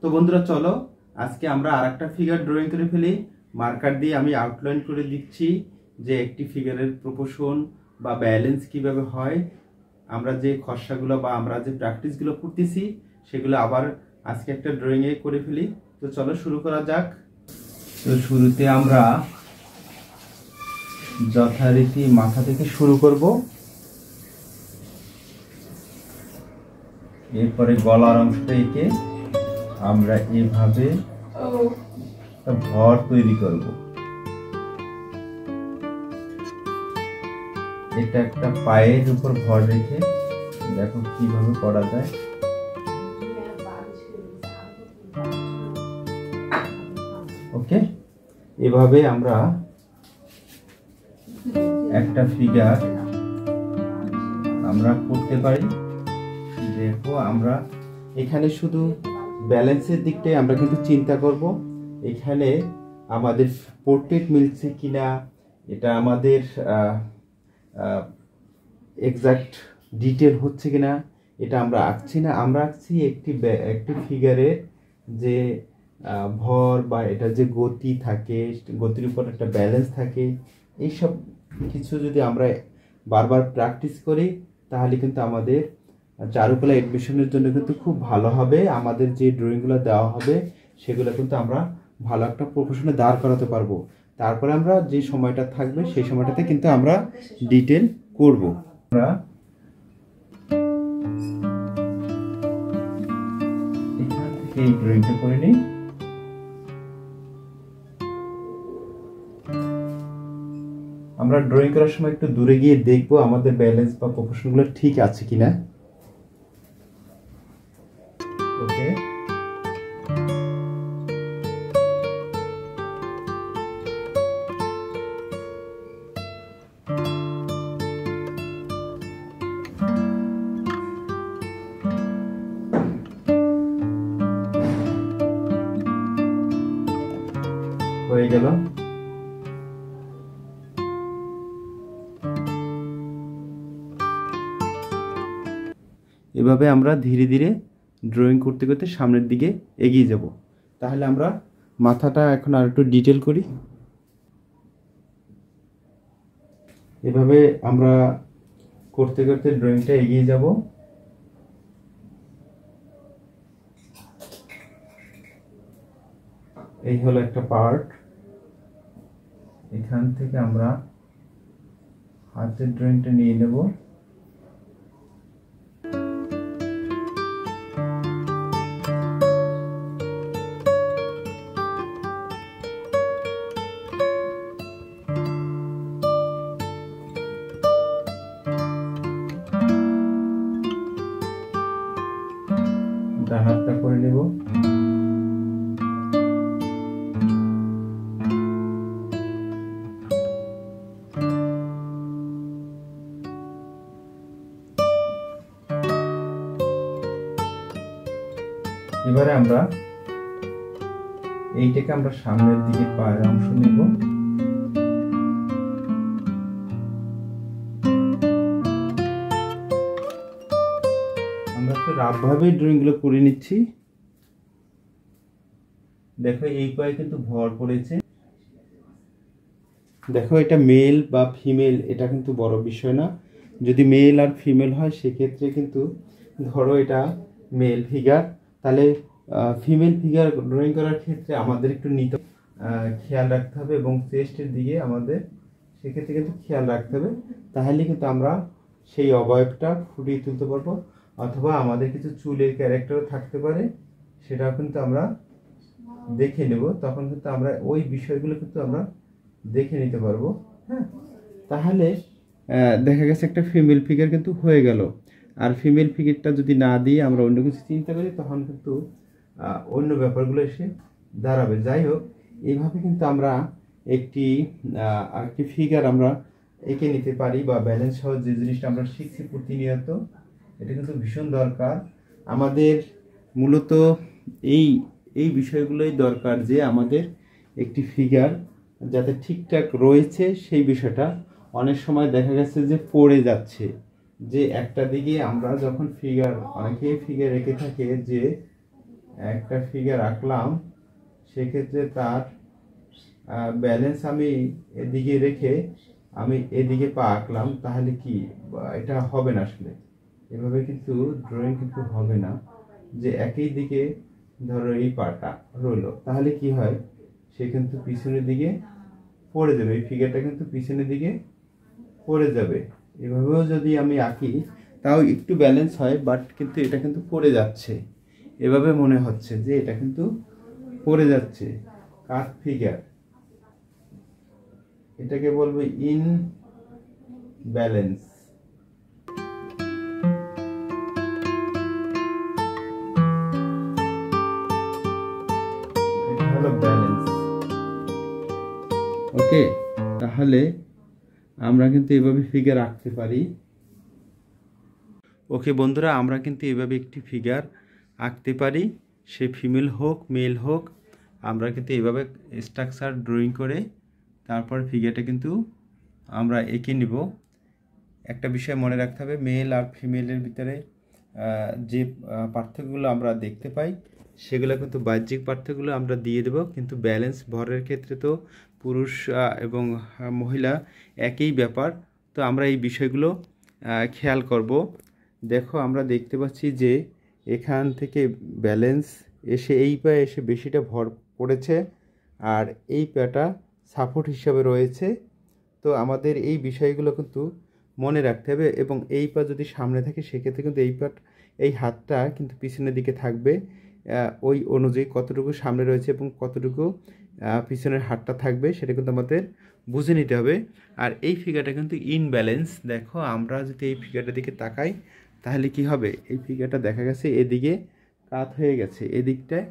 তো বন্ধুরা চলো আজকে আমরা আরেকটা ফিগার ড্রয়িং করে ফেলি। মার্কার দিয়ে আমি আউটলাইন করে দিচ্ছি যে একটি ফিগারের প্রপোর্শন বা ব্যালেন্স কিভাবে হয়। আমরা যে খসড়াগুলো বা আমরা যে প্র্যাকটিসগুলো করতেছি সেগুলো আবার আজকে একটা ড্রয়িংয়ে করে ফেলি। তো চলো শুরু করা যাক। তো শুরুতে আমরা যথারীতি মাথা থেকে শুরু করব, এরপরে গলার অংশটা এঁকে আমরা এভাবে ভর তৈরি করব। এটা একটা পায়ের উপর ভর রেখে দেখো কিভাবে করা যায়। ওকে, এভাবে আমরা একটা ফিগার আমরা করতে পারি। দেখো আমরা এখানে শুধু ব্যালেন্সের দিকটাই আমরা কিন্তু চিন্তা করব। এখানে আমাদের পোর্ট্রেট মিলছে কিনা, এটা আমাদের এক্সাক্ট ডিটেল হচ্ছে কিনা, এটা আমরা আঁকছি না। আমরা আঁকছি একটি ফিগারের যে ভর বা এটা যে গতি থাকে, গতির উপর একটা ব্যালেন্স থাকে, এইসব কিছু যদি আমরা বারবার প্র্যাকটিস করি তাহলে কিন্তু আমাদের চারুকলা এডমিশনের জন্য কিন্তু খুব ভালো হবে। আমাদের যে ড্রয়িংগুলো দেওয়া হবে সেগুলো কিন্তু আমরা ভালো একটা প্রফেশনে দাঁড় করাতে পারবো। তারপরে আমরা যে সময়টা থাকবে সেই সময়টাতে কিন্তু আমরা ডিটেল করব। আমরা এখান থেকে এই ড্রয়িংটা করে নিই। আমরা ড্রয়িং করার সময় একটু দূরে গিয়ে দেখবো আমাদের ব্যালেন্স বা প্রপোর্শনগুলো ঠিক আছে কিনা। ওকে, হয়ে গেল। এভাবে আমরা ধীরে ধীরে ড্রয়িং করতে করতে সামনের দিকে এগিয়ে যাব। তাহলে আমরা মাথাটা এখন আর একটু ডিটেল করি। এভাবে আমরা করতে করতে ড্রয়িংটা এগিয়ে যাব। এই হলো একটা পার্ট। এখান থেকে আমরা হাতের ড্রয়িংটা নিয়ে নেব। ডান হাতটা করে নেব। এবারে আমরা এইটাকে আমরা সামনের দিকে পায়ের অংশ নেব। আমরা তো রাফভাবে ড্রয়িংগুলো করে নিচ্ছি। দেখো এই পায়ে কিন্তু ভর পড়েছে। দেখো এটা মেল বা ফিমেল এটা কিন্তু বড় বিষয় না। যদি মেল আর ফিমেল হয় সেক্ষেত্রে কিন্তু ধরো এটা মেল ফিগার, তাহলে ফিমেল ফিগার ড্রয়িং করার ক্ষেত্রে আমাদের একটু খেয়াল রাখতে হবে এবং চেস্টের দিকে আমাদের সেক্ষেত্রে কিন্তু খেয়াল রাখতে হবে। তাহলে কিন্তু আমরা সেই অবয়বটা ফুটিয়ে তুলতে পারবো। অথবা আমাদের কিছু চুলের ক্যারেক্টারও থাকতে পারে, সেটাও কিন্তু আমরা দেখে নেব। তখন কিন্তু আমরা ওই বিষয়গুলো কিন্তু আমরা দেখে নিতে পারবো। হ্যাঁ, তাহলে দেখা গেছে একটা ফিমেল ফিগার কিন্তু হয়ে গেল। আর ফিমেল ফিগারটা যদি না দিয়ে আমরা অন্য কিছু চিন্তা করি তখন কিন্তু অন্য ব্যাপারগুলো এসে দাঁড়াবে। যাই হোক, এইভাবে কিন্তু আমরা একটি ফিগার আমরা এঁকে নিতে পারি বা ব্যালেন্স সহ যে জিনিসটা আমরা শিখছি প্রতিনিয়ত, এটা কিন্তু ভীষণ দরকার আমাদের। মূলত এই বিষয়গুলোই দরকার যে আমাদের একটি ফিগার যাতে ঠিকঠাক রয়েছে সেই বিষয়টা। অনেক সময় দেখা গেছে যে পড়ে যাচ্ছে, যে একটা দিকে আমরা যখন অনেকেই ফিগার এঁকে থাকে যে একটা ফিগার আঁকলাম, সেক্ষেত্রে তার ব্যালেন্স আমি এদিকে রেখে আমি এদিকে পা আঁকলাম, তাহলে কি এটা হবে না আসলে। এভাবে কিন্তু ড্রয়িং কিন্তু হবে না, যে একই দিকে ধরো এই পাটা রইলো, তাহলে কি হয়, সে কিন্তু পিছনের দিকে পড়ে যাবে, এই ফিগারটা কিন্তু পিছনের দিকে পড়ে যাবে। এভাবেও যদি আমি আঁকি তাও একটু ব্যালেন্স হয়, বাট কিন্তু এটা কিন্তু পড়ে যাচ্ছে, এভাবে মনে হচ্ছে যে এটা কিন্তু পড়ে যাচ্ছে। কাট ফিগার, এটাকে বলবো ইন ব্যালেন্স। এটা হলো ব্যালেন্স। ওকে, তাহলে আমরা কিন্তু এভাবে ফিগার আঁকতে পারি। ওকে বন্ধুরা, আমরা কিন্তু এভাবে একটি ফিগার আঁকতে পারি, সে ফিমেল হোক মেল হোক। আমরা কিন্তু এভাবে স্ট্রাকচার ড্রয়িং করে তারপর ফিগারটা কিন্তু আমরা এঁকে নিব। একটা বিষয় মনে রাখতে হবে, মেল আর ফিমেলের ভিতরে যে পার্থক্যগুলো আমরা দেখতে পাই, সেগুলো কিন্তু বাহ্যিক পার্থক্যগুলো আমরা দিয়ে দেব, কিন্তু ব্যালেন্স ভরের ক্ষেত্রে তো পুরুষ এবং মহিলা একই ব্যাপার। তো আমরা এই বিষয়গুলো খেয়াল করব। দেখো, আমরা দেখতে পাচ্ছি যে এখান থেকে ব্যালেন্স এসে এই পায়ে এসে বেশিটা ভর পড়েছে, আর এই পাটা সাপোর্ট হিসাবে রয়েছে। তো আমাদের এই বিষয়গুলো কিন্তু মনে রাখতে হবে, এবং এই পা যদি সামনে থাকে সেক্ষেত্রে কিন্তু এই হাতটা কিন্তু পিছনের দিকে থাকবে। ওই অনুযায়ী কতটুকু সামনে রয়েছে এবং কতটুকু পিছনের হাতটা থাকবে সেটা কিন্তু আমাদের বুঝে নিতে হবে। আর এই ফিগারটা কিন্তু ইনব্যালেন্স। দেখো, আমরা যদি এই ফিগারটার দিকে তাকাই তাহলে কি হবে, এই ফিগারটা দেখা গেছে এদিকে কাত হয়ে গেছে, এদিকটায়